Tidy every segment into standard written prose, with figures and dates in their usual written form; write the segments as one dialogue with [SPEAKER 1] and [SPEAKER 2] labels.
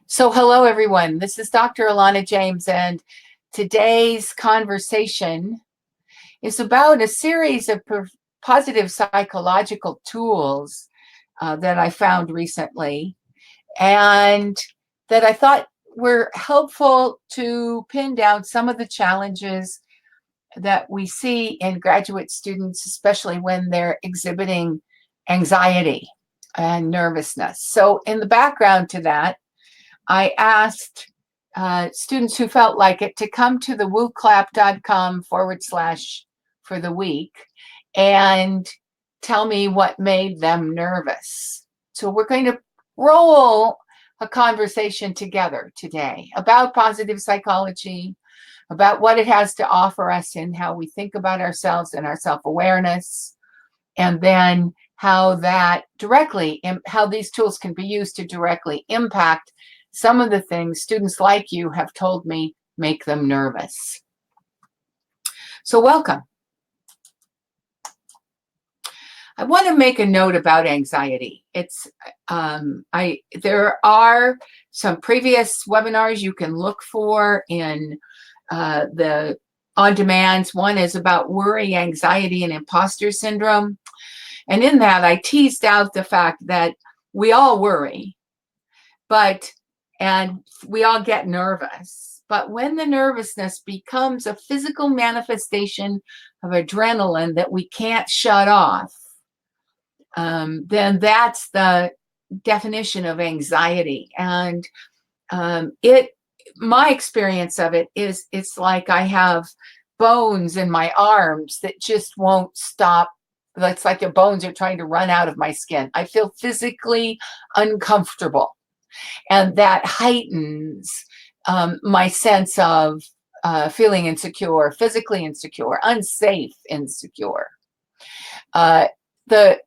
[SPEAKER 1] So, hello everyone. This is Dr. Alana James, and today's conversation is about a series of positive psychological tools that I found recently and that I thought were helpful to pin down some of the challenges that we see in graduate students, especially when they're exhibiting anxiety and nervousness. So, in the background to that, I asked students who felt like it to come to the wooclap.com/ for the week and tell me what made them nervous. So we're going to roll a conversation together today about positive psychology, about what it has to offer us in how we think about ourselves and our self-awareness, and then how these tools can be used to directly impact some of the things students like you have told me make them nervous. So welcome. I want to make a note about anxiety. There are some previous webinars you can look for in the on-demands. One is about worry, anxiety, and imposter syndrome. And in that, I teased out the fact that we all worry, and we all get nervous. But when the nervousness becomes a physical manifestation of adrenaline that we can't shut off, then that's the definition of anxiety. And my experience of it is it's like I have bones in my arms that just won't stop. It's like the bones are trying to run out of my skin. I feel physically uncomfortable. And that heightens my sense of feeling insecure, physically insecure, unsafe, insecure. The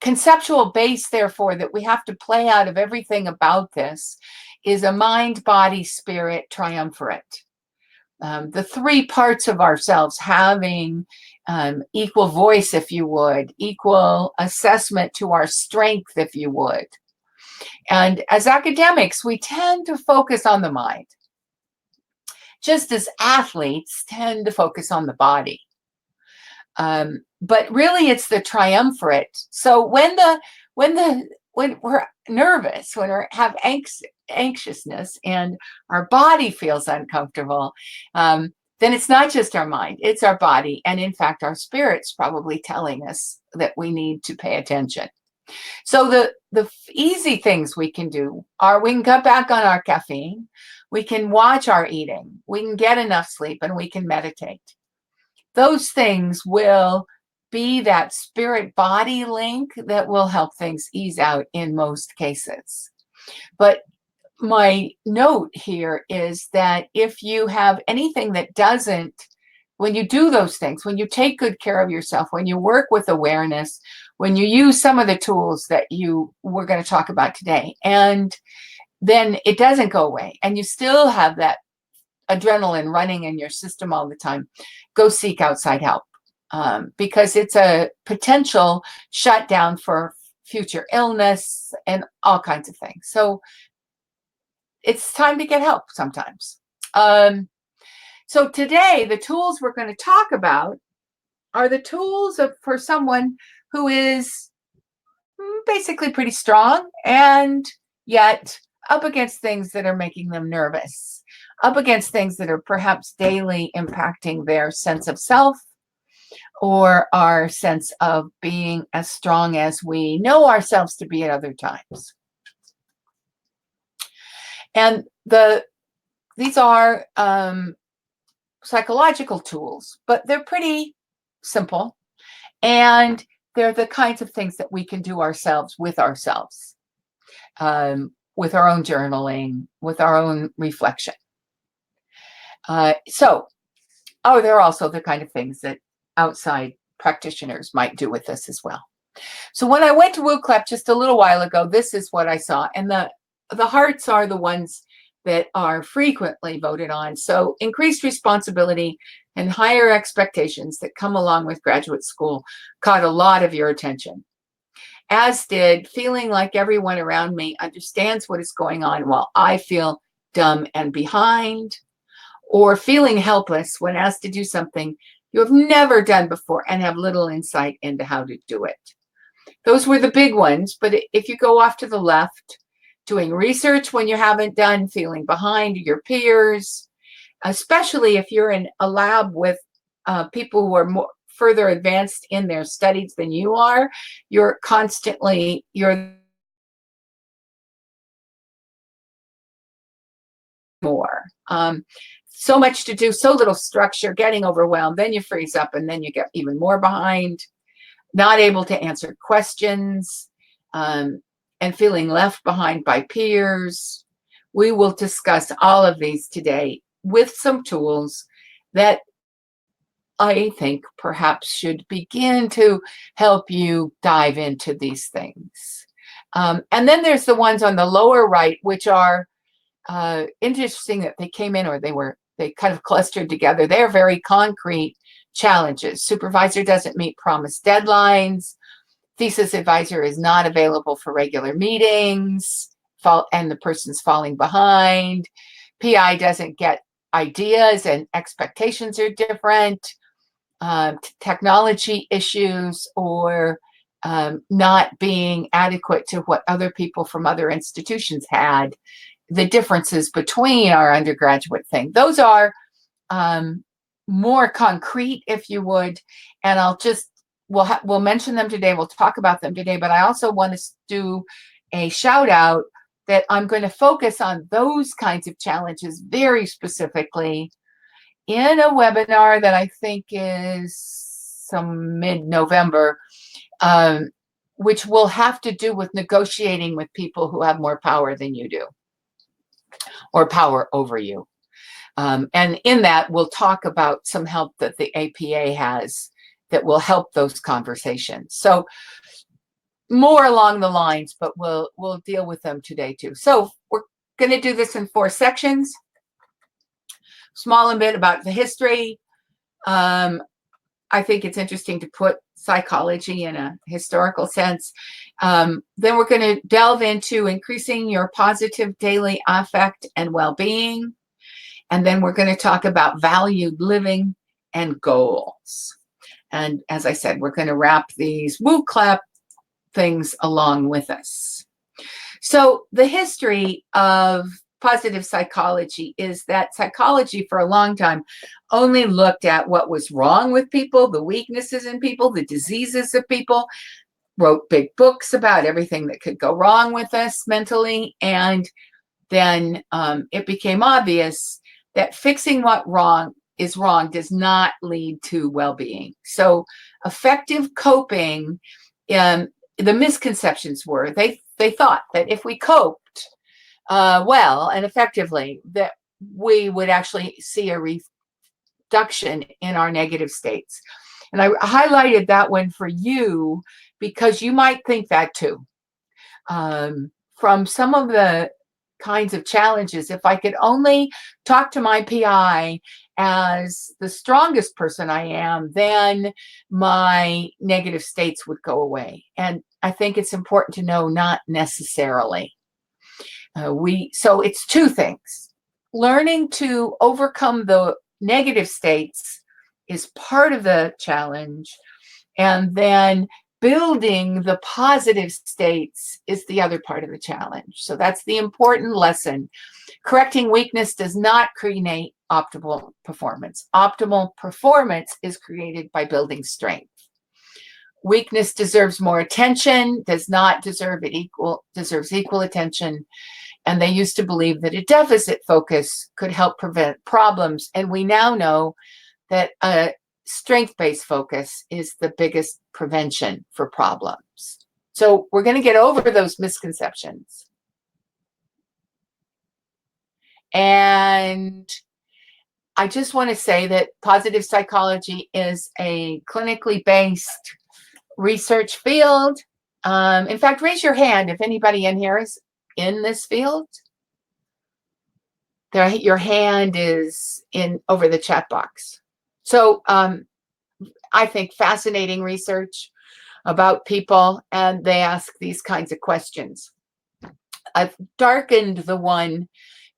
[SPEAKER 1] conceptual base, therefore, that we have to play out of everything about this is a mind, body, spirit triumvirate. The three parts of ourselves having equal voice, if you would, equal assessment to our strength, if you would. And as academics, we tend to focus on the mind, just as athletes tend to focus on the body. But really, it's the triumvirate. So when we're nervous, when we have anxiousness, and our body feels uncomfortable, then it's not just our mind; it's our body, and in fact, our spirit's probably telling us that we need to pay attention. So the easy things we can do are we can cut back on our caffeine, we can watch our eating, we can get enough sleep, and we can meditate. Those things will be that spirit-body link that will help things ease out in most cases. But my note here is that if you have anything that doesn't, when you do those things, when you take good care of yourself, when you work with awareness, when you use some of the tools that we're going to talk about today, and then it doesn't go away, and you still have that adrenaline running in your system all the time, go seek outside help, because it's a potential shutdown for future illness and all kinds of things. So it's time to get help sometimes. So today, the tools we're going to talk about are the tools for someone who is basically pretty strong and yet up against things that are making them nervous, up against things that are perhaps daily impacting their sense of self or our sense of being as strong as we know ourselves to be at other times. And these are psychological tools, but they're pretty simple, and they're the kinds of things that we can do ourselves, with our own journaling, with our own reflection. They're also the kind of things that outside practitioners might do with us as well. So when I went to WooClap just a little while ago, this is what I saw, and the hearts are the ones that are frequently voted on. So increased responsibility and higher expectations that come along with graduate school caught a lot of your attention. as did feeling like everyone around me understands what is going on while I feel dumb and behind, or feeling helpless when asked to do something you have never done before and have little insight into how to do it. Those were the big ones, but if you go off to the left, doing research when you haven't done, feeling behind your peers, especially if you're in a lab with people who are more further advanced in their studies than you are, you're more. So much to do, so little structure, getting overwhelmed, then you freeze up and then you get even more behind, not able to answer questions, and feeling left behind by peers. We will discuss all of these today with some tools that I think perhaps should begin to help you dive into these things. And then there's the ones on the lower right, which are interesting that they came in, or they kind of clustered together. They're very concrete challenges. Supervisor doesn't meet promised deadlines. Thesis advisor is not available for regular meetings, and the person's falling behind. PI doesn't get ideas and expectations are different. Technology issues, or not being adequate to what other people from other institutions had. The differences between our undergraduate thing. Those are more concrete, if you would, and we'll mention them today. We'll talk about them today, but I also want to do a shout out that I'm going to focus on those kinds of challenges very specifically in a webinar that I think is some mid-November, which will have to do with negotiating with people who have more power than you do, or power over you. And in that, we'll talk about some help that the APA has that will help those conversations. So more along the lines, but we'll deal with them today too. So we're going to do this in 4 sections. Small a bit about the history. I think it's interesting to put psychology in a historical sense. Then we're going to delve into increasing your positive daily affect and well-being. And then we're going to talk about valued living and goals. And as I said, we're going to wrap these woo clap things along with us. So the history of positive psychology is that psychology for a long time only looked at what was wrong with people, the weaknesses in people, the diseases of people, wrote big books about everything that could go wrong with us mentally. And then it became obvious that fixing what is wrong does not lead to well-being. So effective coping, the misconceptions were they thought that if we coped well and effectively, that we would actually see a reduction in our negative states. And I highlighted that one for you because you might think that too. From some of the kinds of challenges, if I could only talk to my PI as the strongest person I am, then my negative states would go away. And I think it's important to know not necessarily. So it's 2 things. Learning to overcome the negative states is part of the challenge, and then building the positive states is the other part of the challenge. So that's the important lesson. Correcting weakness does not create optimal performance. Optimal performance is created by building strength. Weakness deserves more attention, does not deserve deserves equal attention. And they used to believe that a deficit focus could help prevent problems. And we now know that a strength-based focus is the biggest prevention for problems. So we're going to get over those misconceptions. And I just want to say that positive psychology is a clinically based research field. In fact, raise your hand if anybody in here is in this field. Your hand is in over the chat box. So I think fascinating research. about people, and they ask these kinds of questions. I've darkened the one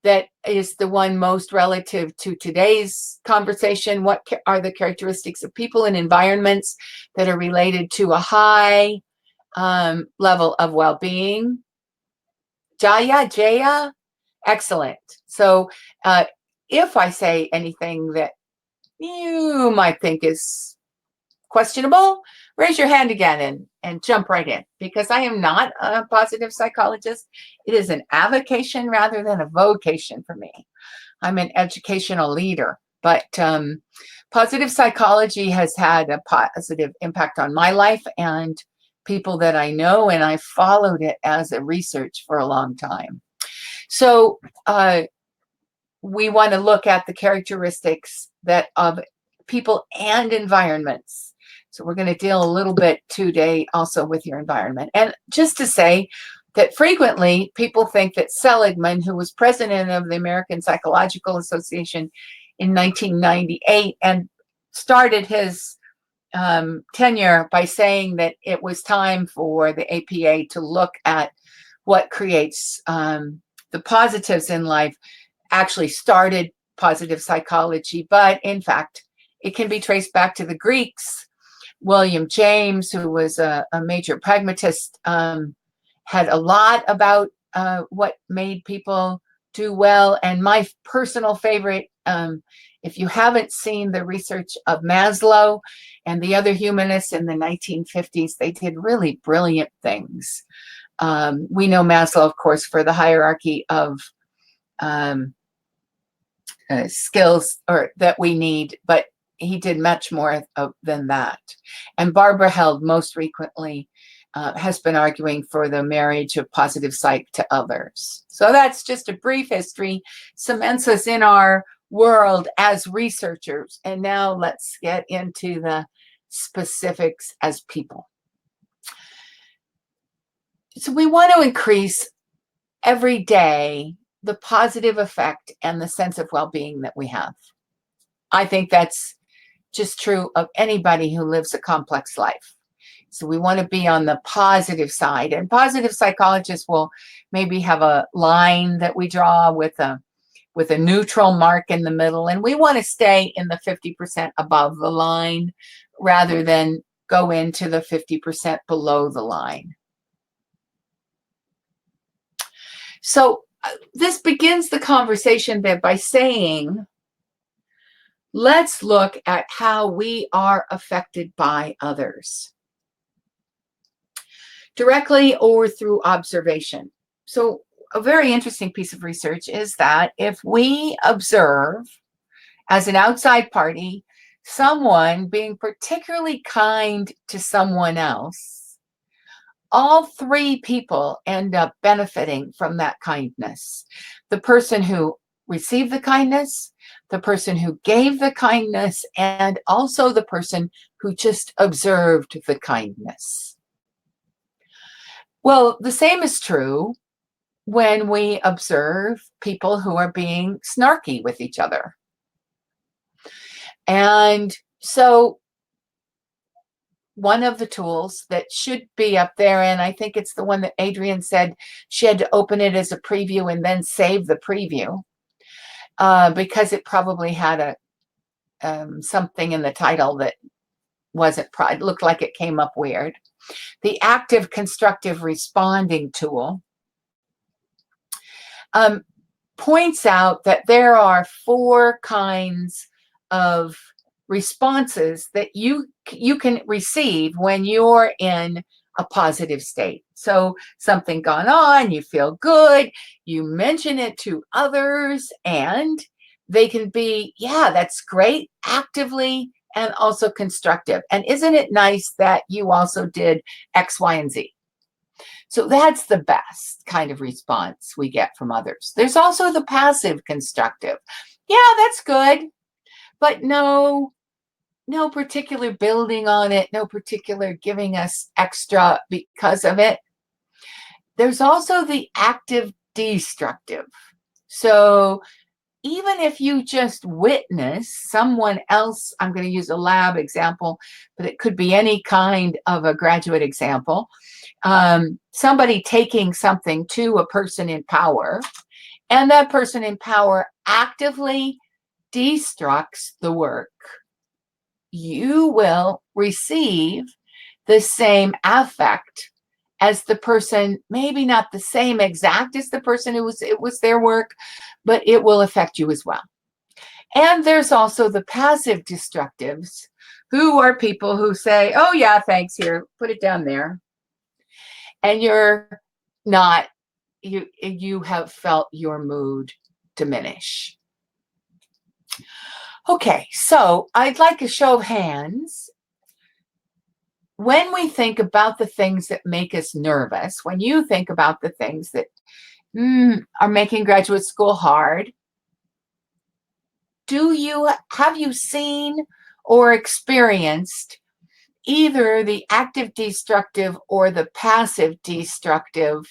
[SPEAKER 1] that is the one most relative to today's conversation. What are the characteristics of people and environments that are related to a high level of well-being? Jaya, excellent. So if I say anything that you might think is questionable, raise your hand again and jump right in, because I am not a positive psychologist. It is an avocation rather than a vocation for me. I'm an educational leader, but positive psychology has had a positive impact on my life and people that I know, and I followed it as a research for a long time. So we want to look at the characteristics that of people and environments. So we're going to deal a little bit today also with your environment. And just to say that frequently people think that Seligman, who was president of the American Psychological Association in 1998 and started his tenure by saying that it was time for the APA to look at what creates the positives in life, actually started positive psychology, but in fact, it can be traced back to the Greeks. William James, who was a major pragmatist, had a lot about what made people do well. And my personal favorite, if you haven't seen the research of Maslow and the other humanists in the 1950s, they did really brilliant things. We know Maslow, of course, for the hierarchy of skills or that we need, but he did much more than that. And Barbara Held most frequently has been arguing for the marriage of positive psych to others. So that's just a brief history, cements us in our world as researchers. And now let's get into the specifics as people. So we want to increase every day the positive effect and the sense of well-being that we have. I think that's just true of anybody who lives a complex life. So we want to be on the positive side, and positive psychologists will maybe have a line that we draw with a neutral mark in the middle, and we want to stay in the 50% above the line rather than go into the 50% below the line. So this begins the conversation by saying, let's look at how we are affected by others, directly or through observation. So a very interesting piece of research is that if we observe as an outside party someone being particularly kind to someone else, all three people end up benefiting from that kindness. The person who received the kindness, the person who gave the kindness, and also the person who just observed the kindness. Well, the same is true when we observe people who are being snarky with each other. And so one of the tools that should be up there, and I think it's the one that Adrienne said she had to open it as a preview and then save the preview because it probably had something in the title that wasn't, it looked like it came up weird. The active constructive responding tool points out that there are 4 kinds of responses that you can receive when you're in a positive state. So something gone on, you feel good, you mention it to others, and they can be, yeah, that's great, actively and also constructive. And isn't it nice that you also did X, Y, and Z? So that's the best kind of response we get from others. There's also the passive constructive. Yeah, that's good, but no particular building on it, no particular giving us extra because of it. There's also the active destructive. So even if you just witness someone else, I'm going to use a lab example, but it could be any kind of a graduate example, somebody taking something to a person in power, and that person in power actively destructs the work, you will receive the same affect as the person, maybe not the same exact as the person who it was their work, but it will affect you as well. And there's also the passive destructives, who are people who say, oh yeah, thanks, here, put it down there. And you're not, you have felt your mood diminish. Okay, so I'd like a show of hands. When we think about the things that make us nervous, when you think about the things that are making graduate school hard, have you seen or experienced either the active destructive or the passive destructive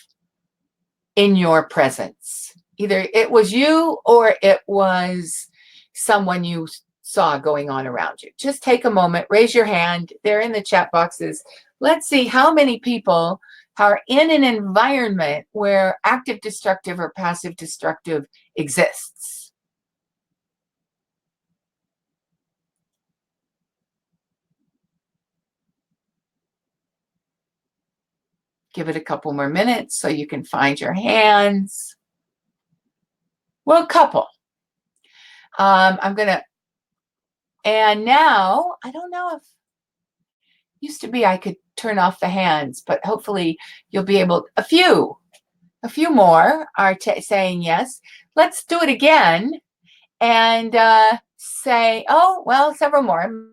[SPEAKER 1] in your presence? Either it was you or it was someone you saw going on around you. Just take a moment, raise your hand. They're in the chat boxes. Let's see how many people are in an environment where active destructive or passive destructive exists. Give it a couple more minutes so you can find your hands. Well, a couple. I'm going to, and now, I don't know if, used to be I could turn off the hands, but hopefully you'll be able, a few more are saying yes. Let's do it again and say, oh, well, several more.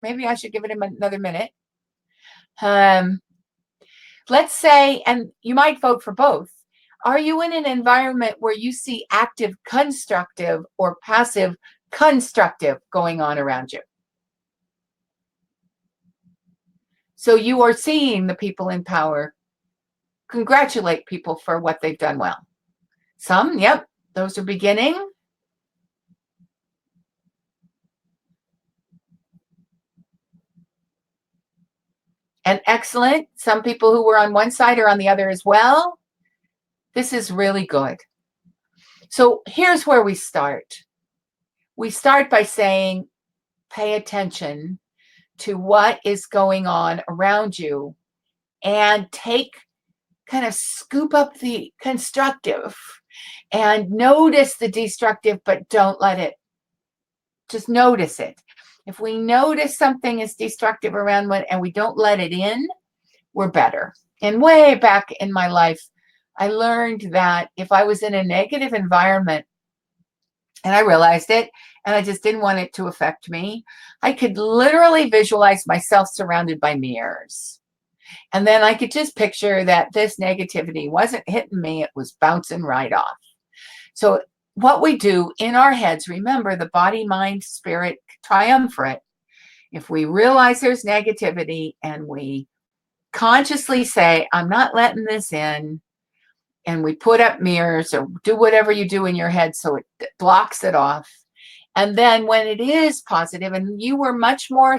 [SPEAKER 1] Maybe I should give it another minute. Let's say, and you might vote for both. Are you in an environment where you see active constructive or passive constructive going on around you? So you are seeing the people in power congratulate people for what they've done well. Some, yep, those are beginning. And excellent. Some people who were on one side are on the other as well. This is really good. So here's where we start. We start by saying, pay attention to what is going on around you and kind of scoop up the constructive and notice the destructive, but don't let it, just notice it. If we notice something is destructive around one and we don't let it in, we're better. And way back in my life, I learned that if I was in a negative environment and I realized it and I just didn't want it to affect me, I could literally visualize myself surrounded by mirrors. And then I could just picture that this negativity wasn't hitting me, it was bouncing right off. So what we do in our heads, remember the body, mind, spirit triumvirate. If we realize there's negativity and we consciously say, I'm not letting this in, and we put up mirrors or do whatever you do in your head so it blocks it off. And then when it is positive, and you were much more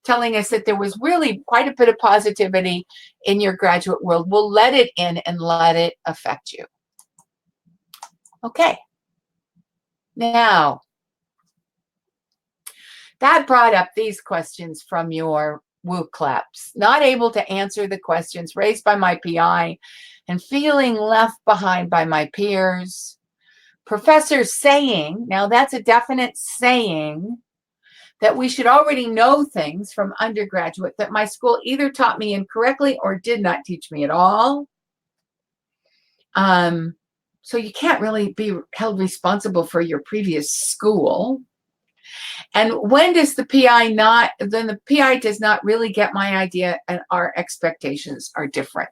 [SPEAKER 1] telling us that there was really quite a bit of positivity in your graduate world, we'll let it in and let it affect you. Okay. Now, that brought up these questions from your woo claps. Not able to answer the questions raised by my PI and feeling left behind by my peers. Professors saying, now that's a definite saying, that we should already know things from undergraduate that my school either taught me incorrectly or did not teach me at all. So you can't really be held responsible for your previous school. And when does the PI not, then the PI does not really get my idea and our expectations are different.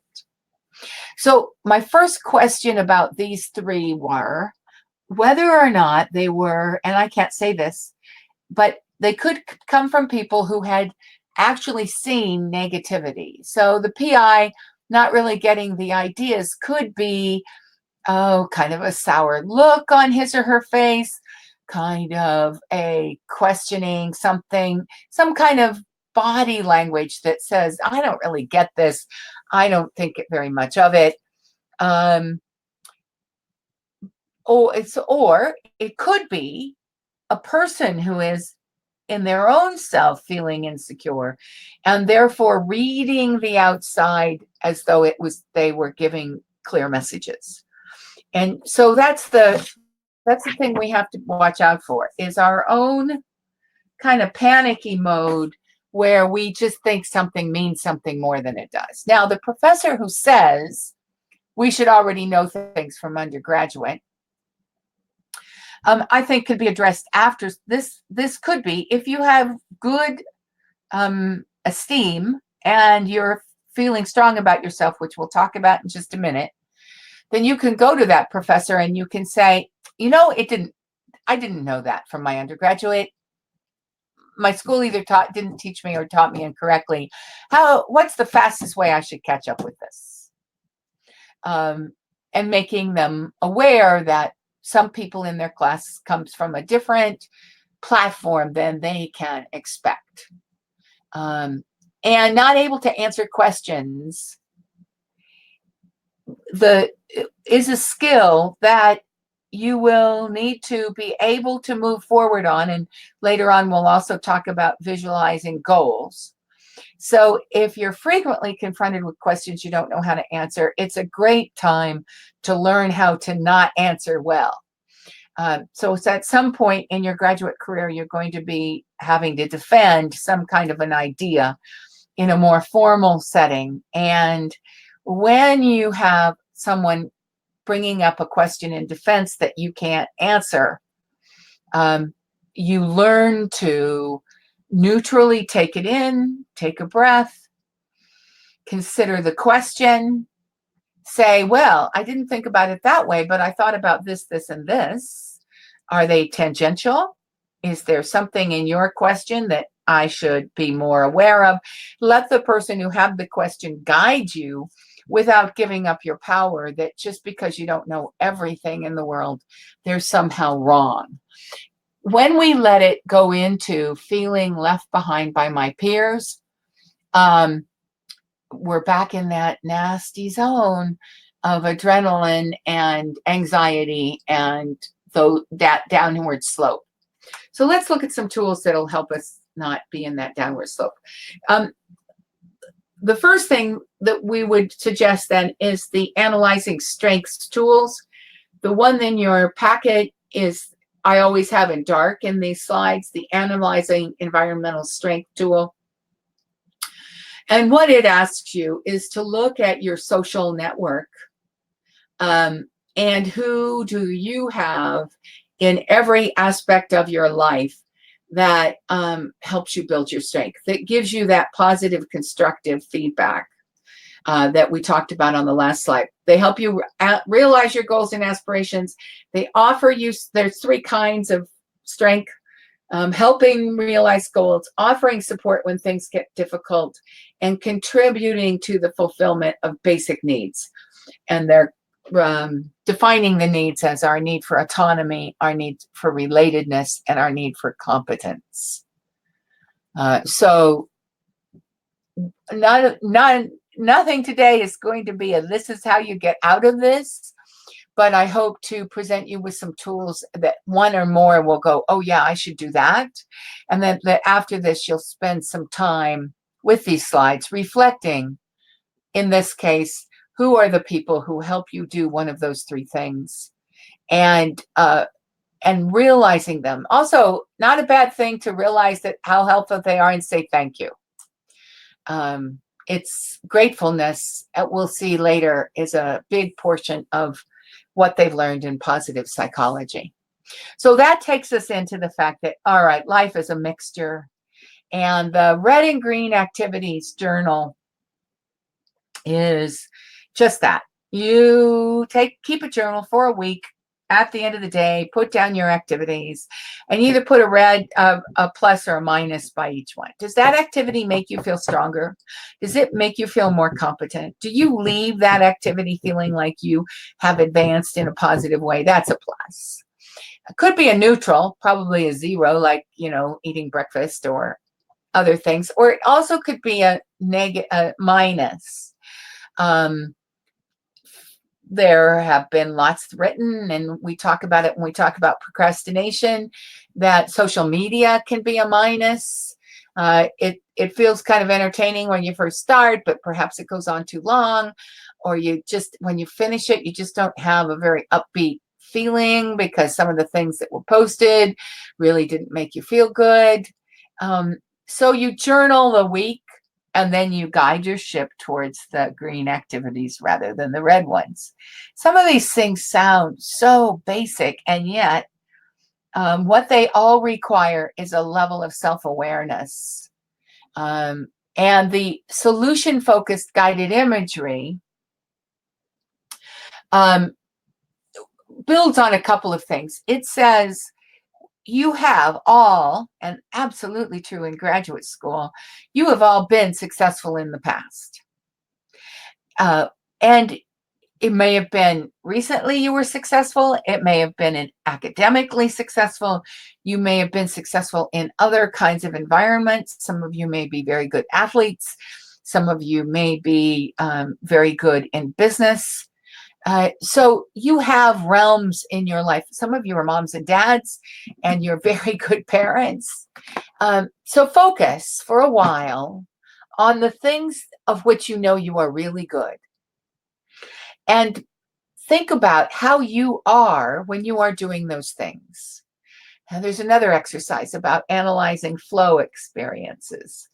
[SPEAKER 1] So my first question about these three were whether or not they were, and I can't say this, but they could come from people who had actually seen negativity. So the PI not really getting the ideas could be kind of a sour look on his or her face, kind of a questioning something, some kind of body language that says, I don't really get this. I don't think very much of it. Um, or it could be a person who is in their own self feeling insecure and therefore reading the outside as though they were giving clear messages. And so that's the thing we have to watch out for, is our own kind of panicky mode where we just think something means something more than it does. Now, the professor who says we should already know things from undergraduate, I think could be addressed after this. This could be if you have good esteem and you're feeling strong about yourself, which we'll talk about in just a minute. Then you can go to that professor and you can say, I didn't know that from my undergraduate. My school either didn't teach me or taught me incorrectly. What's the fastest way I should catch up with this? And making them aware that some people in their class comes from a different platform than they can expect. And not able to answer questions is a skill that you will need to be able to move forward on. And later on, we'll also talk about visualizing goals. So if you're frequently confronted with questions you don't know how to answer, it's a great time to learn how to not answer well. So it's at some point in your graduate career, you're going to be having to defend some kind of an idea in a more formal setting. And when you have someone bringing up a question in defense that you can't answer, you learn to neutrally take it in, take a breath, consider the question, say, well, I didn't think about it that way, but I thought about this, this, and this. Are they tangential? Is there something in your question that I should be more aware of? Let the person who had the question guide you without giving up your power, that just because you don't know everything in the world, they're somehow wrong. When we let it go into feeling left behind by my peers, we're back in that nasty zone of adrenaline and anxiety and that downward slope. So let's look at some tools that'll help us not be in that downward slope. The first thing that we would suggest then is the analyzing strengths tools. The one in your packet is, I always have in dark in these slides, the analyzing environmental strength tool. And what it asks you is to look at your social network and who do you have in every aspect of your life that helps you build your strength, that gives you that positive, constructive feedback that we talked about on the last slide. They help you realize your goals and aspirations. They offer you, there's 3 kinds of strength: helping realize goals, offering support when things get difficult, and contributing to the fulfillment of basic needs. And they're defining the needs as our need for autonomy, our need for relatedness, and our need for competence. So nothing today is going to be this is how you get out of this, but I hope to present you with some tools that one or more will go, oh yeah, I should do that. And then that after this, you'll spend some time with these slides reflecting, in this case, who are the people who help you do one of those 3 things, and realizing them. Also, not a bad thing to realize that how helpful they are and say thank you. It's gratefulness, we'll see later, is a big portion of what they've learned in positive psychology. So that takes us into the fact that, all right, life is a mixture. And the red and green activities journal is just that. You keep a journal for a week at the end of the day, put down your activities and either put a plus or a minus by each one. Does that activity make you feel stronger? Does it make you feel more competent? Do you leave that activity feeling like you have advanced in a positive way? That's a plus. It could be a neutral, probably a 0, like, eating breakfast or other things, or it also could be a minus. There have been lots written, and we talk about it when we talk about procrastination, that social media can be a minus. It feels kind of entertaining when you first start, but perhaps it goes on too long, or when you finish it, you just don't have a very upbeat feeling because some of the things that were posted really didn't make you feel good. So you journal the week, and then you guide your ship towards the green activities rather than the red ones. Some of these things sound so basic, and yet what they all require is a level of self-awareness. And the solution-focused guided imagery builds on a couple of things. It says, you have all, and absolutely true in graduate school, you have all been successful in the past. And it may have been recently you were successful. It may have been academically successful. You may have been successful in other kinds of environments. Some of you may be very good athletes. Some of you may be very good in business. So you have realms in your life. Some of you are moms and dads, and you're very good parents. So focus for a while on the things of which you know you are really good. And think about how you are when you are doing those things. And there's another exercise about analyzing flow experiences.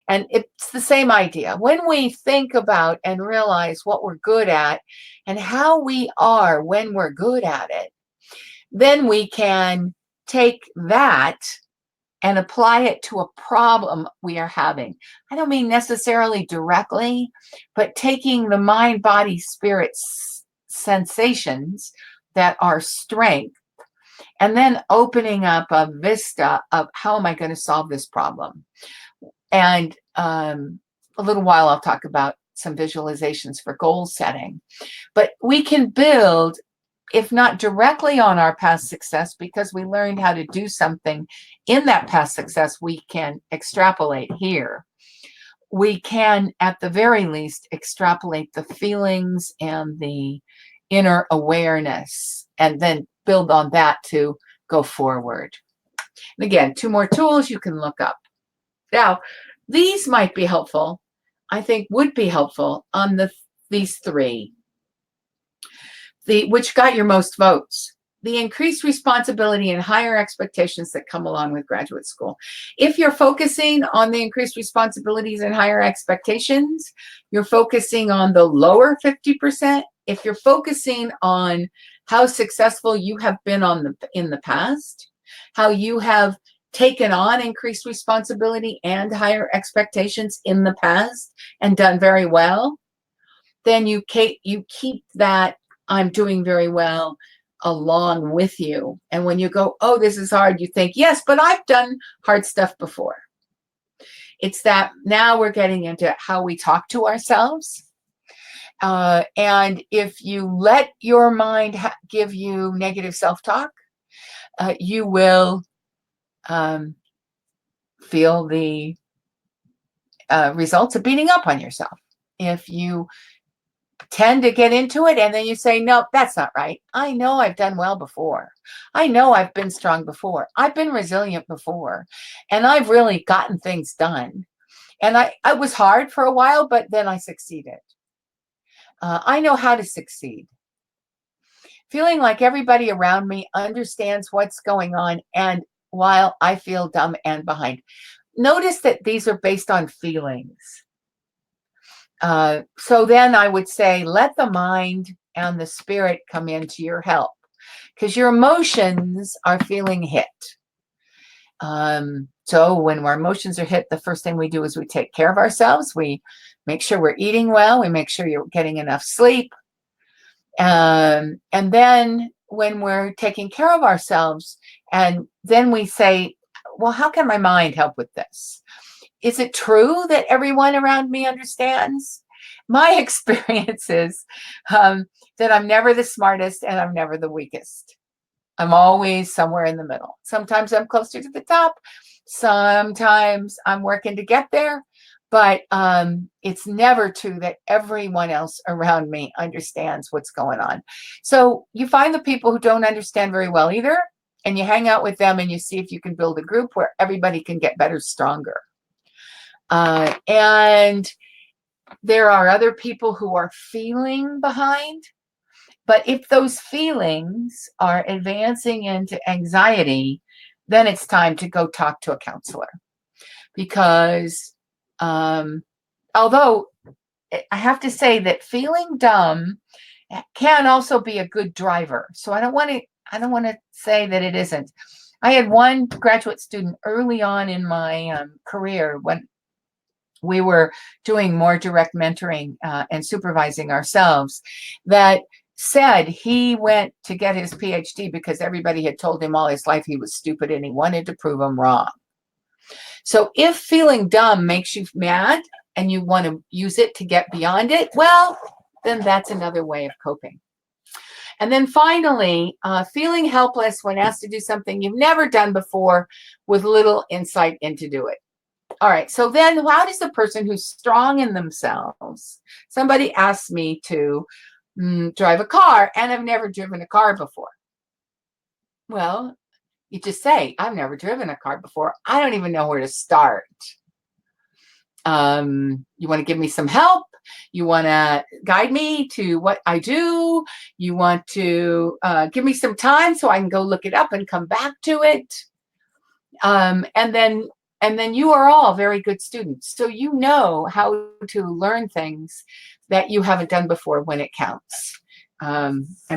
[SPEAKER 1] And it's the same idea. When we think about and realize what we're good at and how we are when we're good at it, then we can take that and apply it to a problem we are having. I don't mean necessarily directly, but taking the mind, body, spirit sensations that are strength, and then opening up a vista of how am I going to solve this problem. And a little while, I'll talk about some visualizations for goal setting. But we can build, if not directly on our past success, because we learned how to do something in that past success, we can extrapolate here. We can, at the very least, extrapolate the feelings and the inner awareness, and then build on that to go forward. And again, 2 more tools you can look up. Now, these might be helpful, I think would be helpful on these 3, which got your most votes. The increased responsibility and higher expectations that come along with graduate school. If you're focusing on the increased responsibilities and higher expectations, you're focusing on the lower 50%. If you're focusing on how successful you have been in the past, how you have taken on increased responsibility and higher expectations in the past and done very well, then you keep that I'm doing very well along with you. And when you go, oh, this is hard, you think, yes, but I've done hard stuff before. It's that now we're getting into how we talk to ourselves. And if you let your mind give you negative self-talk, you will feel the results of beating up on yourself. If you tend to get into it and then you say, no, that's not right. I know I've done well before. I know I've been strong before. I've been resilient before. And I've really gotten things done. And I was hard for a while, but then I succeeded. I know how to succeed. Feeling like everybody around me understands what's going on, and while I feel dumb and behind. Notice that these are based on feelings. So then I would say, let the mind and the spirit come into your help, because your emotions are feeling hit. So when our emotions are hit, the first thing we do is we take care of ourselves. We make sure we're eating well. We make sure you're getting enough sleep. And then when we're taking care of ourselves, and then we say, well, how can my mind help with this? Is it true that everyone around me understands? My experience is that I'm never the smartest and I'm never the weakest. I'm always somewhere in the middle. Sometimes I'm closer to the top. Sometimes I'm working to get there. But it's never true that everyone else around me understands what's going on. So you find the people who don't understand very well either, and you hang out with them and you see if you can build a group where everybody can get better, stronger. And there are other people who are feeling behind. But if those feelings are advancing into anxiety, then it's time to go talk to a counselor. Because although I have to say that feeling dumb can also be a good driver. So I don't want to say that it isn't. I had one graduate student early on in my career when we were doing more direct mentoring and supervising ourselves that said he went to get his PhD because everybody had told him all his life he was stupid and he wanted to prove them wrong. So if feeling dumb makes you mad and you want to use it to get beyond it, well, then that's another way of coping. And then finally, feeling helpless when asked to do something you've never done before with little insight into do it. All right, so then how does the person who's strong in themselves, somebody asked me to drive a car and I've never driven a car before. Well, you just say, I've never driven a car before. I don't even know where to start. You want to give me some help? You want to guide me to what I do? You want to give me some time so I can go look it up and come back to it? And then you are all very good students. So you know how to learn things that you haven't done before when it counts. I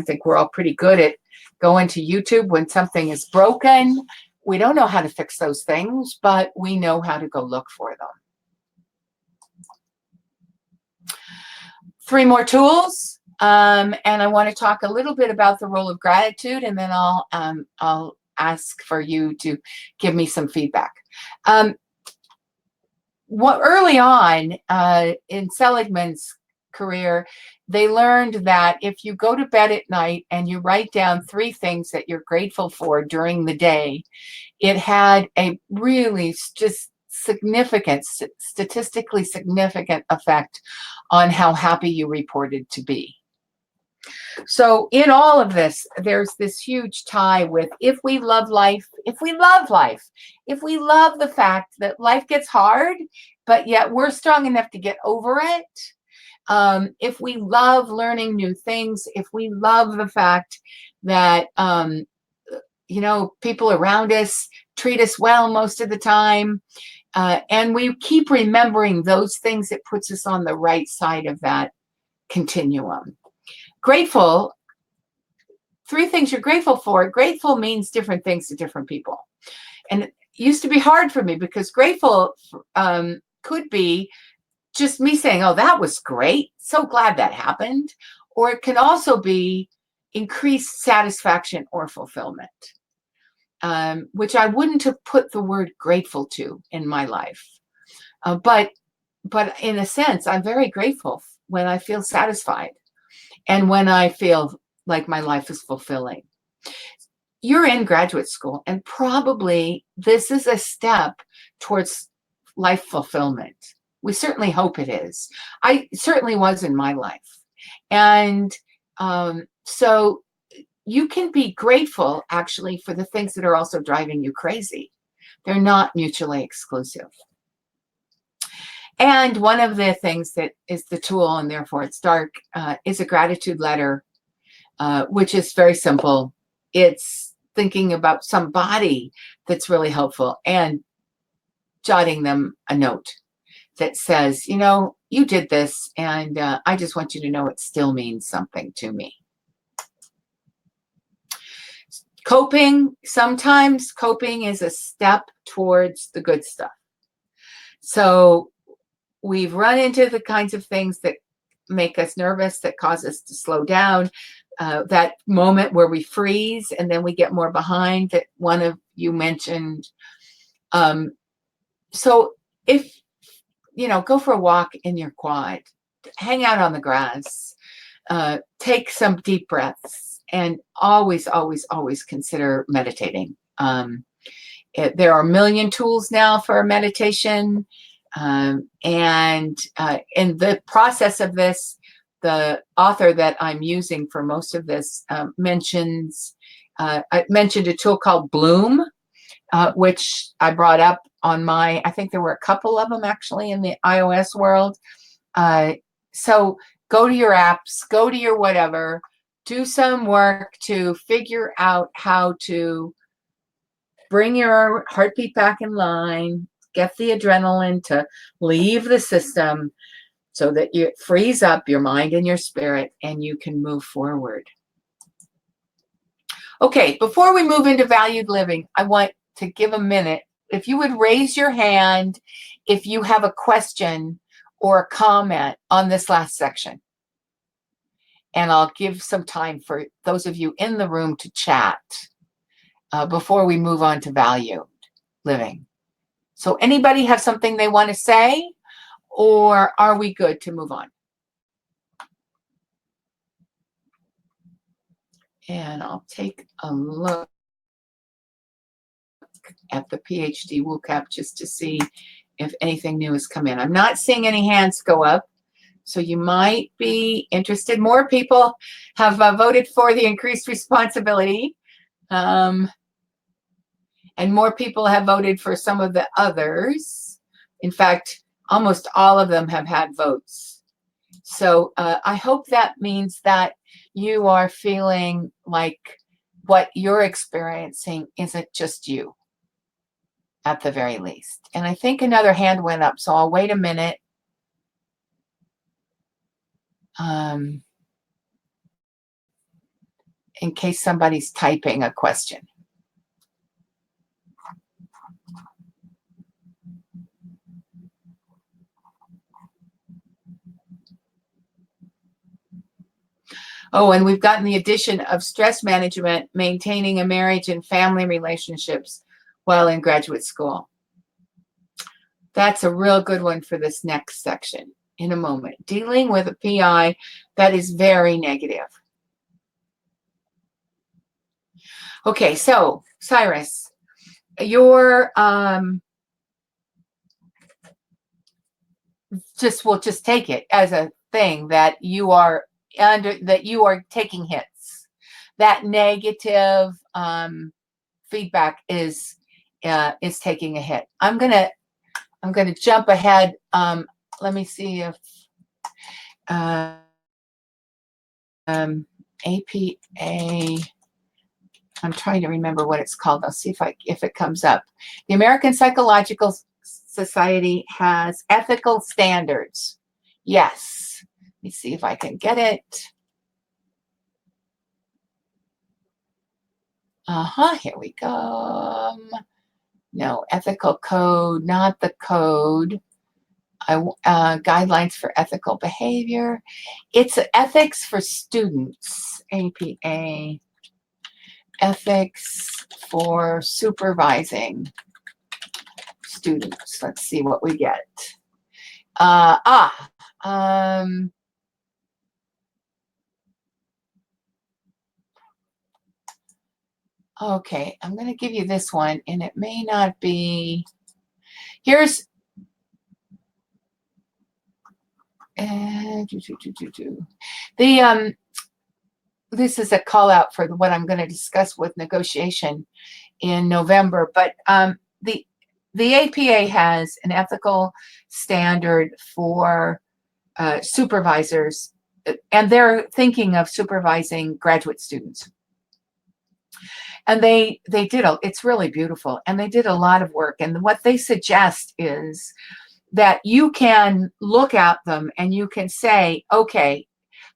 [SPEAKER 1] think we're all pretty good at going to YouTube when something is broken. We don't know how to fix those things, but we know how to go look for them. 3 more tools. And I want to talk a little bit about the role of gratitude, and then I'll ask for you to give me some feedback. Early on in Seligman's career, they learned that if you go to bed at night and you write down 3 things that you're grateful for during the day, it had a really just statistically significant effect on how happy you reported to be. So in all of this, there's this huge tie with if we love life, if we love the fact that life gets hard, but yet we're strong enough to get over it. If we love learning new things, if we love the fact that, people around us treat us well most of the time, and we keep remembering those things, it puts us on the right side of that continuum. Grateful, 3 things you're grateful for. Grateful means different things to different people. And it used to be hard for me because grateful could be just me saying, oh, that was great. So glad that happened. Or it can also be increased satisfaction or fulfillment, which I wouldn't have put the word grateful to in my life. But in a sense, I'm very grateful when I feel satisfied and when I feel like my life is fulfilling. You're in graduate school, and probably this is a step towards life fulfillment. We certainly hope it is. I certainly was in my life. And so you can be grateful, actually, for the things that are also driving you crazy. They're not mutually exclusive. And one of the things that is the tool, and therefore it's dark, is a gratitude letter, which is very simple. It's thinking about somebody that's really helpful and jotting them a note that says, you did this, and I just want you to know it still means something to me. Coping, sometimes coping is a step towards the good stuff. So we've run into the kinds of things that make us nervous, that cause us to slow down. that moment where we freeze and then we get more behind that one of you mentioned. So if, go for a walk in your quad, hang out on the grass, take some deep breaths, and always, always, always consider meditating. There are a million tools now for meditation. And in the process of this, the author that I'm using for most of this I mentioned a tool called Bloom, which I brought up on I think there were a couple of them actually in the iOS world. So go to your apps, go to your whatever, do some work to figure out how to bring your heartbeat back in line, get the adrenaline to leave the system so that you frees up your mind and your spirit and you can move forward. Okay, before we move into valued living, I want to give a minute. If you would raise your hand if you have a question or a comment on this last section. And I'll give some time for those of you in the room to chat before we move on to valued living. So anybody have something they want to say, or are we good to move on? And I'll take a look at the PhD WooCap just to see if anything new has come in. I'm not seeing any hands go up, so you might be interested. More people have voted for the increased responsibility, and more people have voted for some of the others. In fact, almost all of them have had votes. So I hope that means that you are feeling like what you're experiencing isn't just you, at the very least. And I think another hand went up, so I'll wait a minute. In case somebody's typing a question. Oh, and we've gotten the addition of stress management, maintaining a marriage and family relationships while in graduate school. That's a real good one for this next section in a moment. Dealing with a PI that is very negative. Okay, so Cyrus, we'll just take it as a thing that you are taking hits. That negative feedback is taking a hit. I'm gonna jump ahead. Let me see if APA. I'm trying to remember what it's called. I'll see if it comes up. The American Psychological Society has ethical standards. Yes. Let me see if I can get it. Here we go. No, ethical code, not the code. Guidelines for ethical behavior. It's ethics for students, APA. Ethics for supervising students. Let's see what we get. Okay, I'm going to give you this one, and it may not be. Here's this is a call out for what I'm going to discuss with negotiation in November, but the APA has an ethical standard for supervisors, and they're thinking of supervising graduate students. And they did it's really beautiful, and they did a lot of work. And what they suggest is that you can look at them and you can say, okay,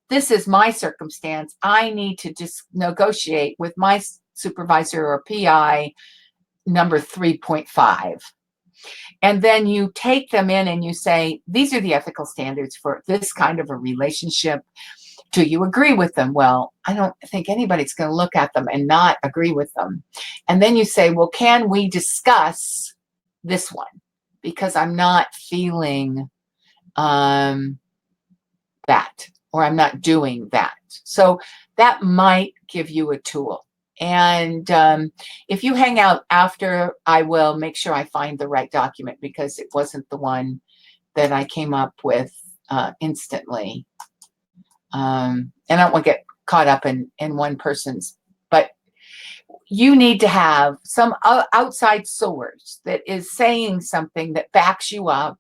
[SPEAKER 1] this is my circumstance. I need to just negotiate with my supervisor or PI number 3.5. And then you take them in and you say, these are the ethical standards for this kind of a relationship. Do you agree with them? Well, I don't think anybody's going to look at them and not agree with them. And then you say, well, can we discuss this one? Because I'm not feeling that, or I'm not doing that. So that might give you a tool. And if you hang out after, I will make sure I find the right document, because it wasn't the one that I came up with instantly. And I don't want to get caught up in one person's, but you need to have some outside source that is saying something that backs you up.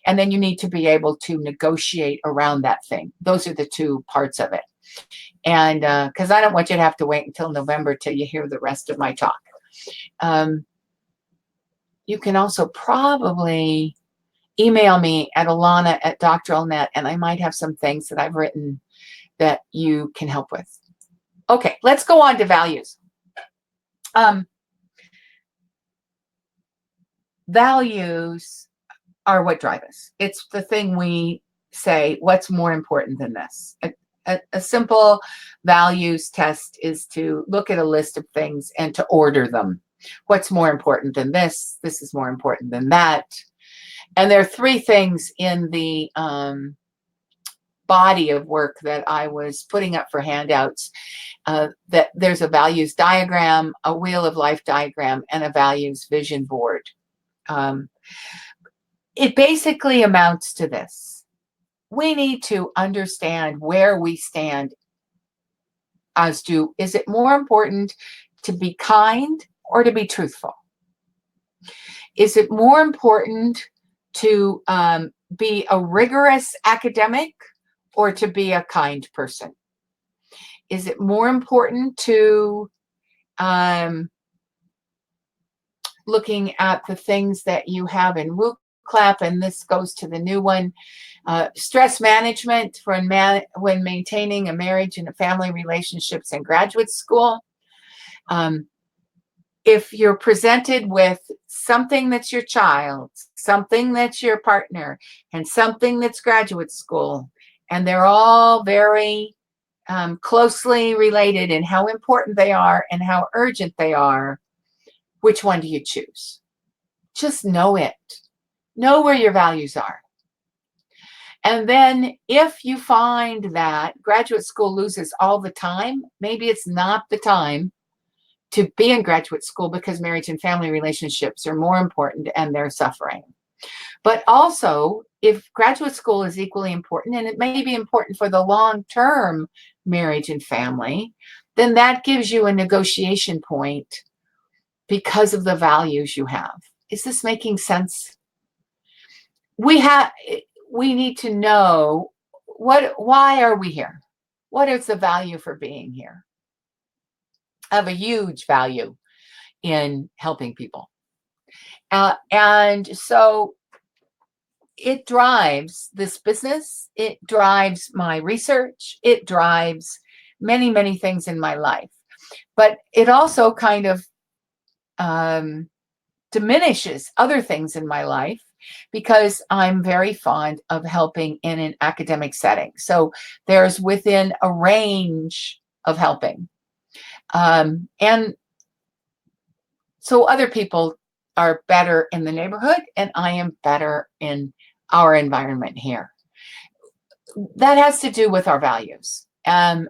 [SPEAKER 1] And then you need to be able to negotiate around that thing. Those are the two parts of it. And because I don't want you to have to wait until November till you hear the rest of my talk. You can also probably email me at Alana@doctoralnet, and I might have some things that I've written that you can help with. Okay, let's go on to values. Values are what drive us. It's the thing we say, what's more important than this? A simple values test is to look at a list of things and to order them. What's more important than this? This is more important than that. And there are three things in the body of work that I was putting up for handouts, that there's a values diagram, a wheel of life diagram, and a values vision board. It basically amounts to this. We need to understand where we stand as to, is it more important to be kind or to be truthful? Is it more important to be a rigorous academic or to be a kind person? Is it more important to looking at the things that you have in Woo Clap, and this goes to the new one, stress management when maintaining a marriage and a family relationships in graduate school? If you're presented with something that's your child, something that's your partner, and something that's graduate school, and they're all very closely related in how important they are and how urgent they are, which one do you choose? Just know it. Know where your values are. And then if you find that graduate school loses all the time, maybe it's not the time to be in graduate school, because marriage and family relationships are more important and they're suffering. But also, if graduate school is equally important, and it may be important for the long-term marriage and family, then that gives you a negotiation point because of the values you have. Is this making sense? We need to know why are we here? What is the value for being here? I have a huge value in helping people. And so it drives this business. It drives my research. It drives many, many things in my life. But it also kind of diminishes other things in my life, because I'm very fond of helping in an academic setting. So there's within a range of helping. And so other people are better in the neighborhood, and I am better in our environment here. That has to do with our values. And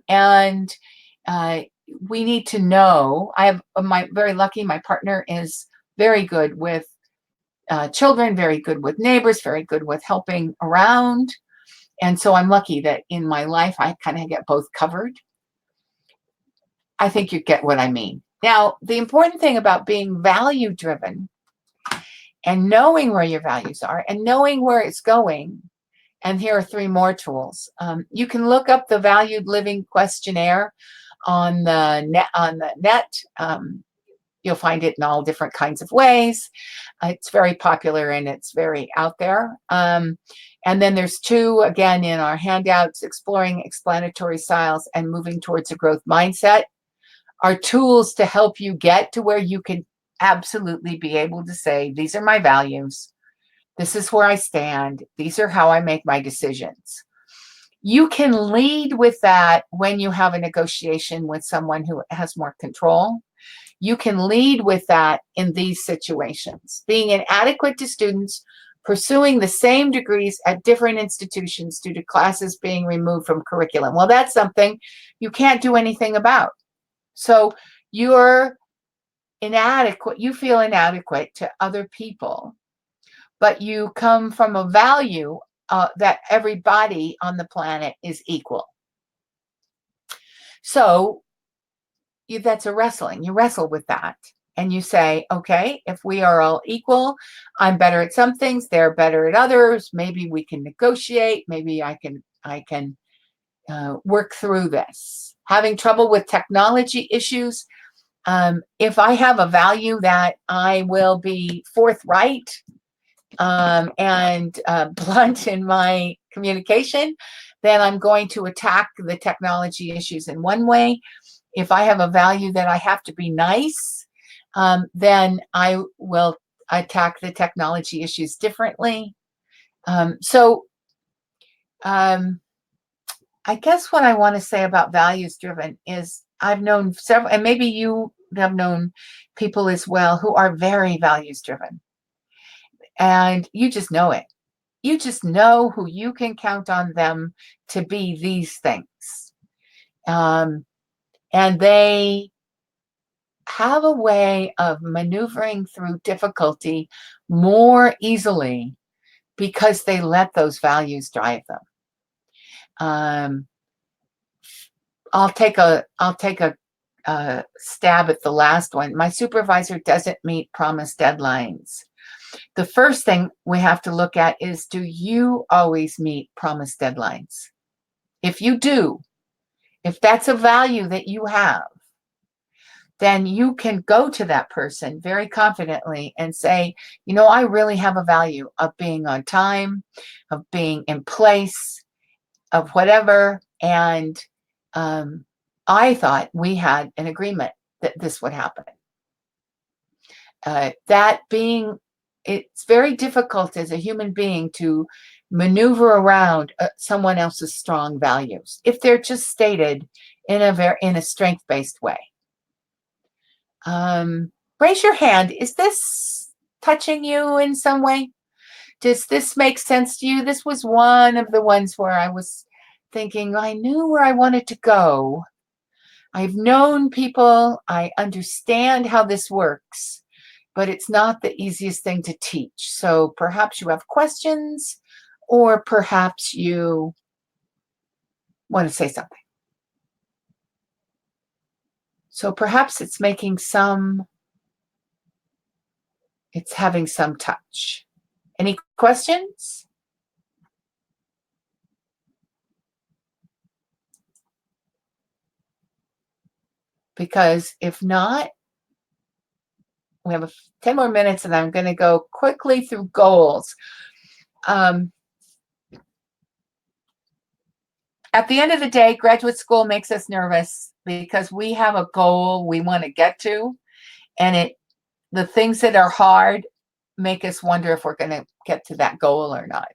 [SPEAKER 1] we need to know, I'm very lucky, my partner is very good with children, very good with neighbors, very good with helping around. And so I'm lucky that in my life, I kind of get both covered. I think you get what I mean. Now, the important thing about being value driven and knowing where your values are and knowing where it's going, and here are three more tools. You can look up the Valued Living Questionnaire on the net. You'll find it in all different kinds of ways. It's very popular and it's very out there. And then there's two, again, in our handouts: Exploring Explanatory Styles and Moving Towards a Growth Mindset, are tools to help you get to where you can absolutely be able to say, these are my values. This is where I stand. These are how I make my decisions. You can lead with that when you have a negotiation with someone who has more control. You can lead with that in these situations. Being inadequate to students pursuing the same degrees at different institutions due to classes being removed from curriculum. Well, that's something you can't do anything about. So you're inadequate, you feel inadequate to other people, but you come from a value that everybody on the planet is equal. So that's a wrestling. You wrestle with that. And you say, okay, if we are all equal, I'm better at some things, they're better at others. Maybe we can negotiate. Maybe I can work through this. Having trouble with technology issues. If I have a value that I will be forthright and blunt in my communication, then I'm going to attack the technology issues in one way. If I have a value that I have to be nice, then I will attack the technology issues differently. So I guess what I want to say about values driven is I've known several, and maybe you have known people as well who are very values driven. And you just know it. You just know who you can count on them to be these things. And they have a way of maneuvering through difficulty more easily because they let those values drive them. I'll take a stab at the last one. My supervisor doesn't meet promised deadlines. The first thing we have to look at is, do you always meet promised deadlines? If you do, if that's a value that you have, then you can go to that person very confidently and say, I really have a value of being on time, of being in place, of whatever. And I thought we had an agreement that this would happen. It's very difficult as a human being to maneuver around someone else's strong values if they're just stated in a strength-based way. Raise your hand. Is this touching you in some way? Does this make sense to you? This was one of the ones where I was thinking I knew where I wanted to go. I've known people. I understand how this works, but it's not the easiest thing to teach. So perhaps you have questions, or perhaps you want to say something. So perhaps it's having some touch. Any questions? Because if not, we have 10 more minutes and I'm going to go quickly through goals. At the end of the day, graduate school makes us nervous because we have a goal we want to get to, and the things that are hard make us wonder if we're going to get to that goal or not.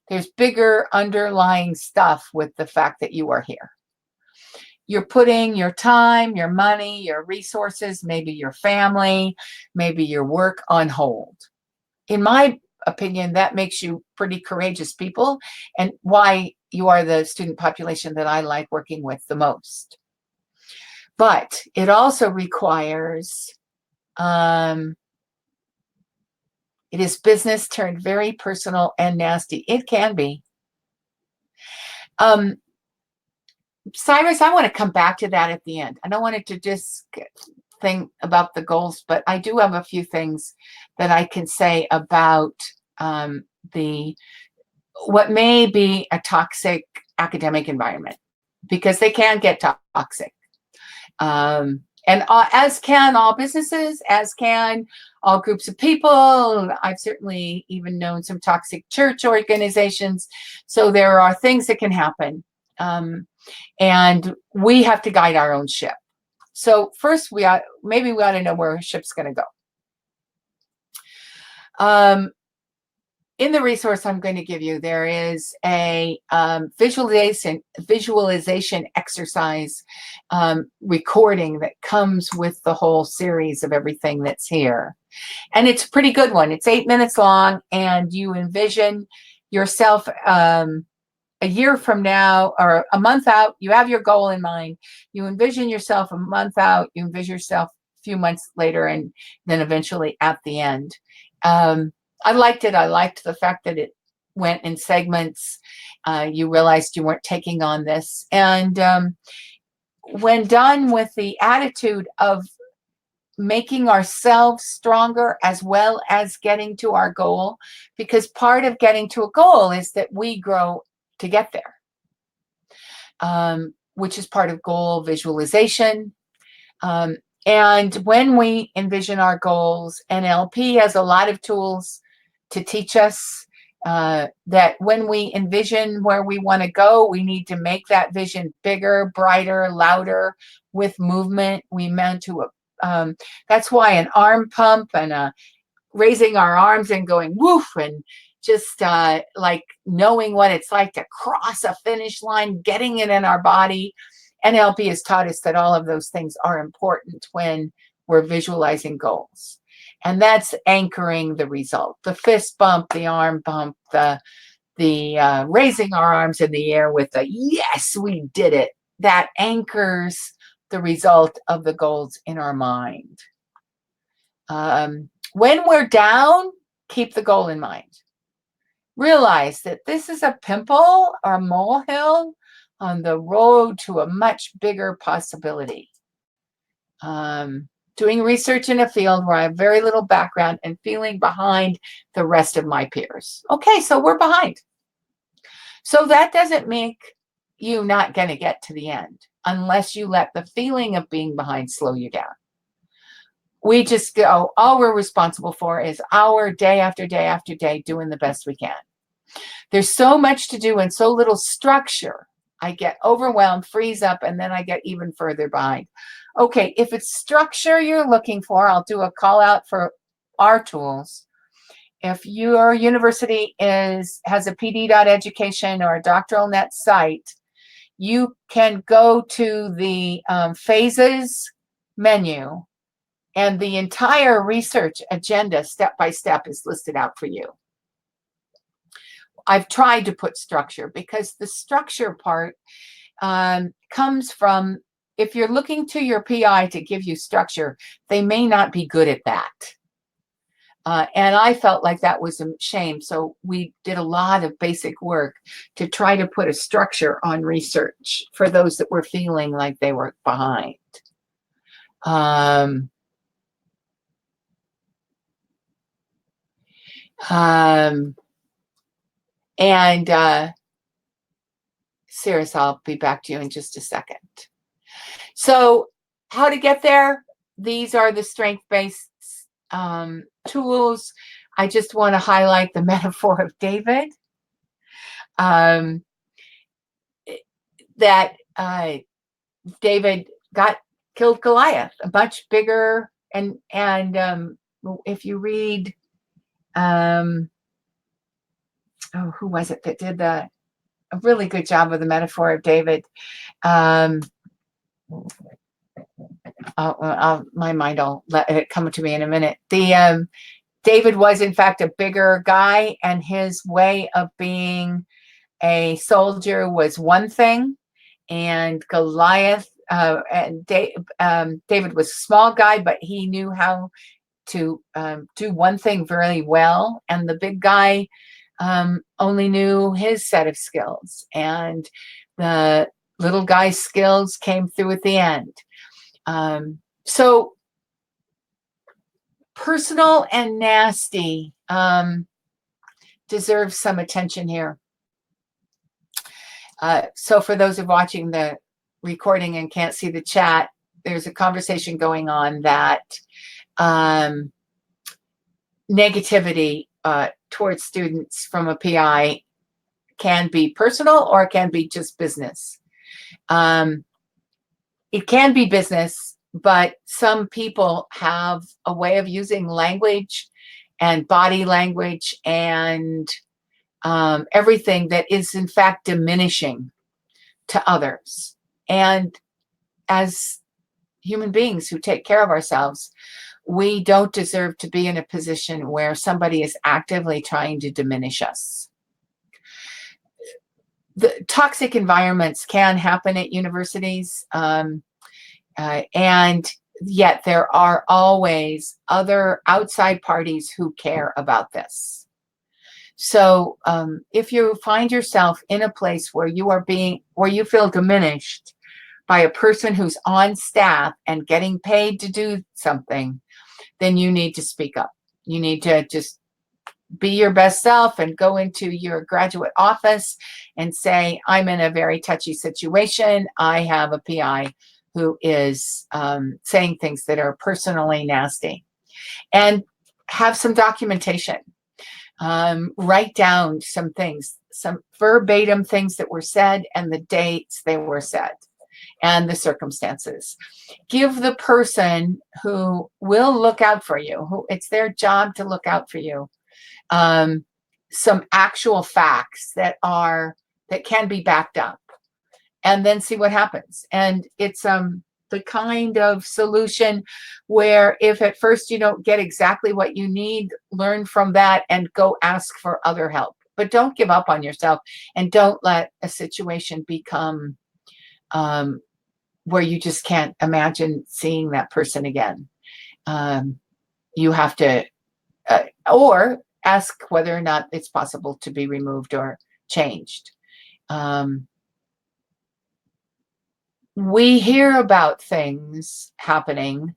[SPEAKER 1] There's bigger underlying stuff with the fact that you are here. You're putting your time, your money, your resources, maybe your family, maybe your work on hold. In my opinion, that makes you pretty courageous people, and why you are the student population that I like working with the most. But it also requires, it is business turned very personal and nasty. It can be. Cyrus, I want to come back to that at the end. I don't want it to just think about the goals, but I do have a few things that I can say about what may be a toxic academic environment, because they can get toxic. And as can all businesses, as can all groups of people. I've certainly even known some toxic church organizations. So there are things that can happen. And we have to guide our own ship. So first, maybe we ought to know where our ship's going to go. in the resource I'm going to give you, there is a visualization exercise recording that comes with the whole series of everything that's here. And it's a pretty good one. It's 8 minutes long, and you envision yourself a year from now or a month out. You have your goal in mind. You envision yourself a month out. You envision yourself a few months later, and then eventually at the end. I liked it. I liked the fact that it went in segments. You realized you weren't taking on this. And when done with the attitude of making ourselves stronger as well as getting to our goal, because part of getting to a goal is that we grow to get there, which is part of goal visualization. And when we envision our goals, NLP has a lot of tools to teach us that when we envision where we want to go, we need to make that vision bigger, brighter, louder with movement. We meant to, that's why an arm pump and raising our arms and going woof, and just like knowing what it's like to cross a finish line, getting it in our body. NLP has taught us that all of those things are important when we're visualizing goals. And that's anchoring the result. The fist bump, the arm bump, the raising our arms in the air with the yes, we did it. That anchors the result of the goals in our mind. When we're down, keep the goal in mind. Realize that this is a pimple or a molehill on the road to a much bigger possibility. Doing research in a field where I have very little background and feeling behind the rest of my peers. Okay, so we're behind. So that doesn't make you not going to get to the end unless you let the feeling of being behind slow you down. We just go, all we're responsible for is our day after day after day doing the best we can. There's so much to do and so little structure. I get overwhelmed, freeze up, and then I get even further behind. Okay, if it's structure you're looking for, I'll do a call out for our tools. If your university has a pd.education or a doctoral net site, you can go to the phases menu, and the entire research agenda step by step is listed out for you. I've tried to put structure because the structure part comes from, if you're looking to your PI to give you structure, they may not be good at that. And I felt like that was a shame. So we did a lot of basic work to try to put a structure on research for those that were feeling like they were behind. Cirrus, I'll be back to you in just a second. So how to get there? These are the strength-based tools. I just want to highlight the metaphor of David. That David killed Goliath, a much bigger, and if you read, who was it that did a really good job of the metaphor of David? My mind will let it come to me in a minute. David was in fact a bigger guy, and his way of being a soldier was one thing, and Goliath and David was a small guy, but he knew how to do one thing very well, and the big guy only knew his set of skills, and the little guy's skills came through at the end. So personal and nasty deserves some attention here. So for those of watching the recording and can't see the chat, there's a conversation going on that negativity towards students from a PI can be personal or it can be just business. It can be business, but some people have a way of using language and body language and everything that is in fact diminishing to others. And as human beings who take care of ourselves, we don't deserve to be in a position where somebody is actively trying to diminish us. The toxic environments can happen at universities, and yet there are always other outside parties who care about this. So if you find yourself in a place where you feel diminished by a person who's on staff and getting paid to do something, then you need to speak up. You need to just be your best self and go into your graduate office and say, I'm in a very touchy situation. I have a PI who is saying things that are personally nasty. And have some documentation. Write down some things, some verbatim things that were said and the dates they were said and the circumstances. Give the person who will look out for you, who it's their job to look out for you, some actual facts that can be backed up, and then see what happens. And it's the kind of solution where if at first you don't get exactly what you need, learn from that and go ask for other help. But don't give up on yourself, and don't let a situation become where you just can't imagine seeing that person again. You have to, or ask whether or not it's possible to be removed or changed. We hear about things happening.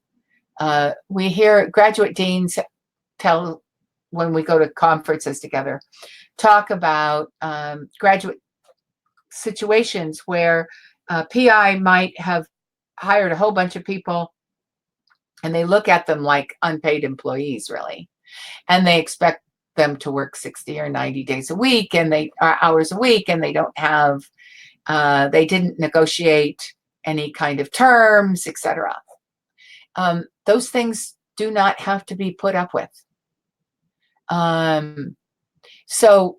[SPEAKER 1] We hear graduate deans tell, when we go to conferences together, talk about graduate situations where PI might have hired a whole bunch of people and they look at them like unpaid employees, really. And they expect them to work 60 or 90 days a week and hours a week, and they don't have, they didn't negotiate any kind of terms, etc. Those things do not have to be put up with. So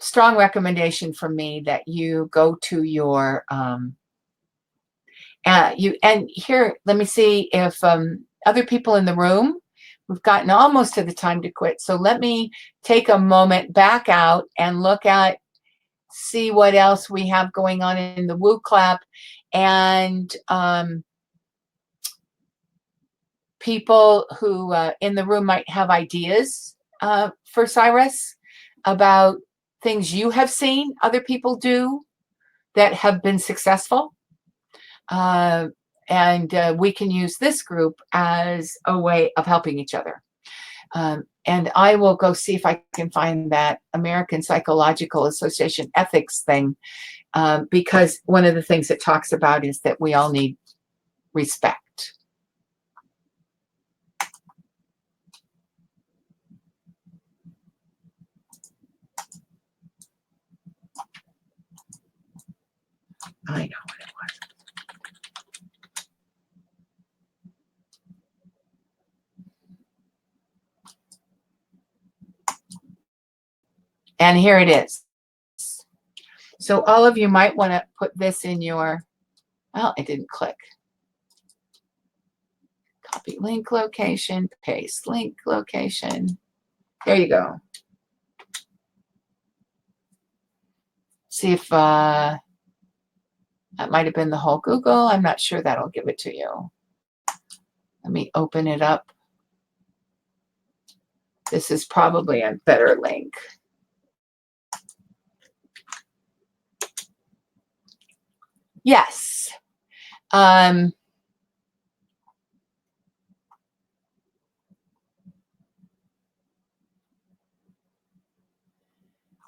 [SPEAKER 1] strong recommendation from me that you go to your, and here, let me see if other people in the room, we've gotten almost to the time to quit. So let me take a moment back out and see what else we have going on in the Woo Clap. And people who in the room might have ideas for Cyrus about things you have seen other people do that have been successful. And we can use this group as a way of helping each other. And I will go see if I can find that American Psychological Association ethics thing, because one of the things it talks about is that we all need respect. I know what it was. And here it is. So all of you might want to put this in your, well, it didn't click. Copy link location, paste link location. There you go. See if that might have been the whole Google. I'm not sure that'll give it to you. Let me open it up. This is probably a better link. Yes.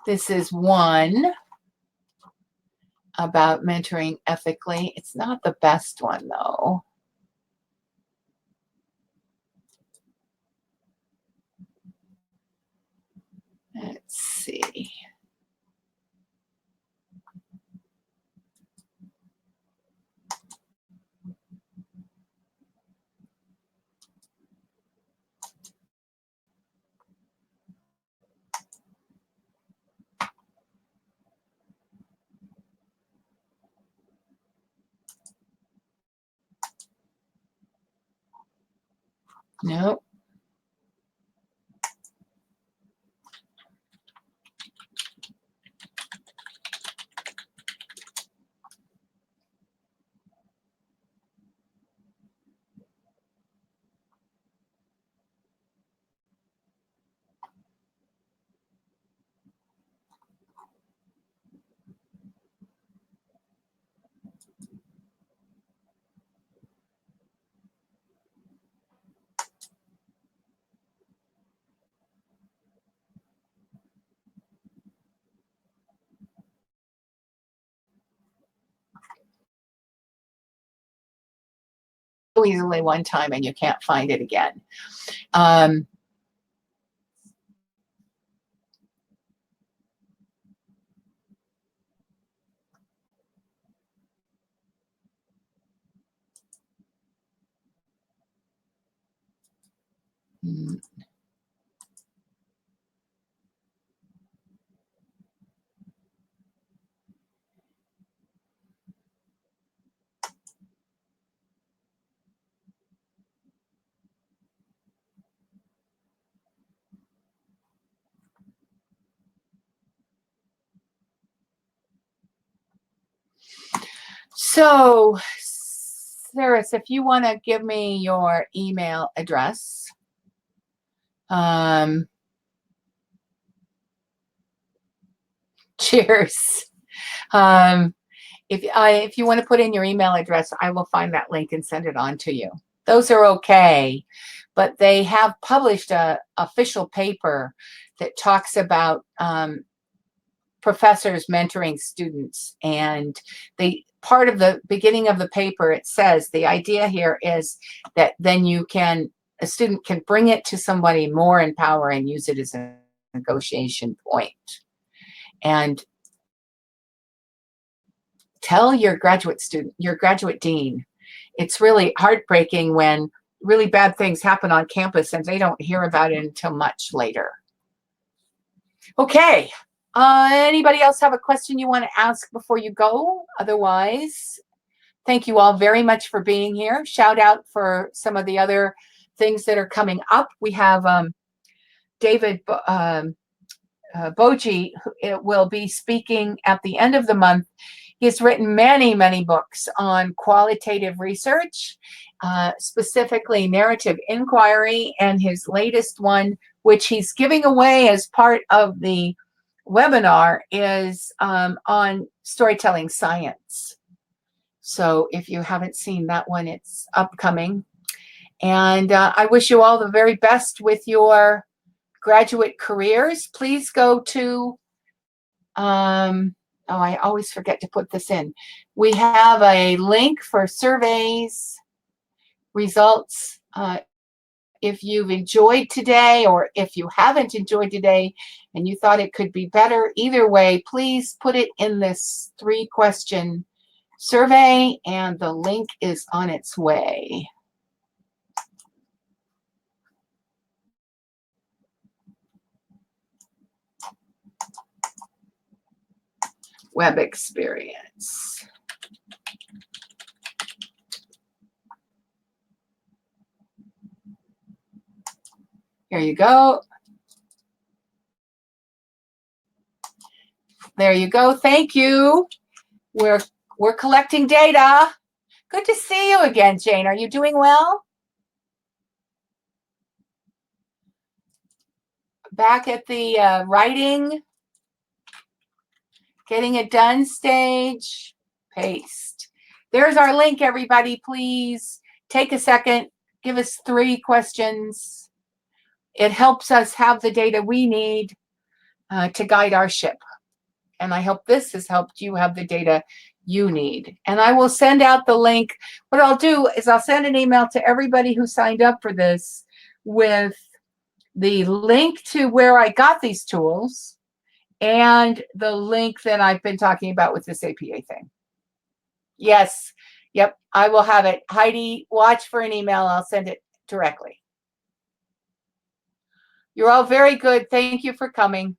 [SPEAKER 1] This is one about mentoring ethically. It's not the best one, though. Let's see. No. Easily one time and you can't find it again. Um, so, Saris, if you want to give me your email address, cheers. If you want to put in your email address, I will find that link and send it on to you. Those are okay, but they have published a official paper that talks about professors mentoring students, and they part of the beginning of the paper, it says the idea here is that then a student can bring it to somebody more in power and use it as a negotiation point. And tell your graduate dean. It's really heartbreaking when really bad things happen on campus and they don't hear about it until much later. Okay. Anybody else have a question you want to ask before you go? Otherwise, thank you all very much for being here. Shout out for some of the other things that are coming up. We have David Boji will be speaking at the end of the month. He's written many, many books on qualitative research, specifically narrative inquiry, and his latest one, which he's giving away as part of the webinar, is on storytelling science. So if you haven't seen that one, it's upcoming. And I wish you all the very best with your graduate careers. Please go to, I always forget to put this in. We have a link for surveys, results. If you've enjoyed today or if you haven't enjoyed today and you thought it could be better, either way, please put it in this 3-question survey and the link is on its way. Web experience. Here you go. There you go. Thank you. We're collecting data. Good to see you again, Jane. Are you doing well? Back at the writing, getting it done stage, paste. There's our link, everybody. Please take a second, give us 3 questions. It helps us have the data we need to guide our ship. And I hope this has helped you have the data you need. And I will send out the link. What I'll do is I'll send an email to everybody who signed up for this with the link to where I got these tools and the link that I've been talking about with this APA thing. Yes. Yep. I will have it. Heidi, watch for an email. I'll send it directly. You're all very good. Thank you for coming.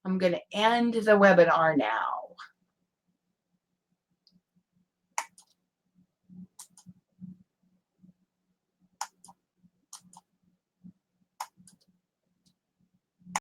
[SPEAKER 1] I'm going to end the webinar now.